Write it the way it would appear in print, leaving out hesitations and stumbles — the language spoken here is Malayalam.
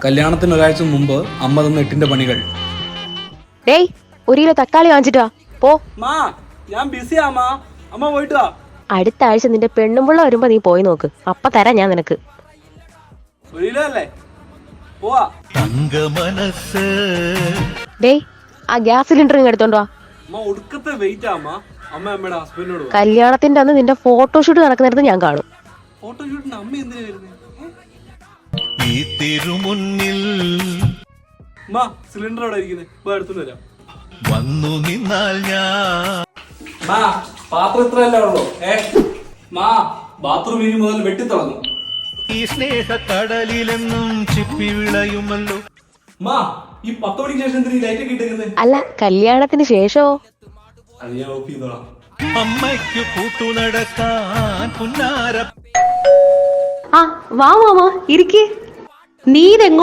കല്യാണത്തിന് ഒരാഴ്ച മുമ്പ് അമ്മ തന്ന 8ന്റെ പണികൾ. ഡേയ്, 1 കിലോ തക്കാളി വാങ്ങിച്ചിട്ടാ പോ. ഞാൻ ബിസിയാ അമ്മ പോയിട്ട് വാ. അടുത്ത ആഴ്ച നിന്റെ പെണ്ണുമ്പുള്ള വരുമ്പോ നീ പോയി നോക്ക്, അപ്പ തരാം ഞാൻ നിനക്ക്. 1 കിലോ അല്ലേ, പോവാ. ഡേയ്, ആ ഗ്യാസ് സിലിണ്ടർ ഇങ്ങ് എടുത്തോണ്ട് വാ. ഒടുക്കത്തെ വെയിറ്റ് അമ്മ അമ്മയുടെ ഹസ്ബൻഡിനോട്. കല്യാണത്തിന്റെ അന്ന് നിന്റെ ഫോട്ടോഷൂട്ട് നടക്കുന്നിടത്ത് ഞാൻ കാണും. ഫോട്ടോഷൂട്ടിന് അമ്മ എന്തിനാ വരുന്നത്? ഈ തിരുമുന്നിൽ സിലിണ്ടർ അവിടെ ഇരിക്കുന്നത്, എടുത്തോണ്ട് വരാം. വന്നു നിന്നാൽ ഞാൻ പാത്രം ഇത്രയല്ലേ ഉള്ളൂ. ബാത്റൂം ഇനി മുതൽ വെട്ടിത്തുടങ്ങും. ഈ സ്നേഹക്കടലിലെന്നും ചിപ്പി വിളയുമല്ലോ. ഈ 10 മണിക്ക് ശേഷം എന്തിനാ ലൈറ്റ് ഒക്കെ ഇട്ടേക്കുന്നത്? അല്ല, കല്യാണത്തിന് ശേഷമോ? അത് ഞാൻ ഓഫ് ചെയ്തോളാം. അമ്മയ്ക്ക് കൂട്ടു നടക്കാൻ പുന്നാര. വാ മാമ, ഇരിക്ക്. നീ ഇതെങ്ങോട്ട്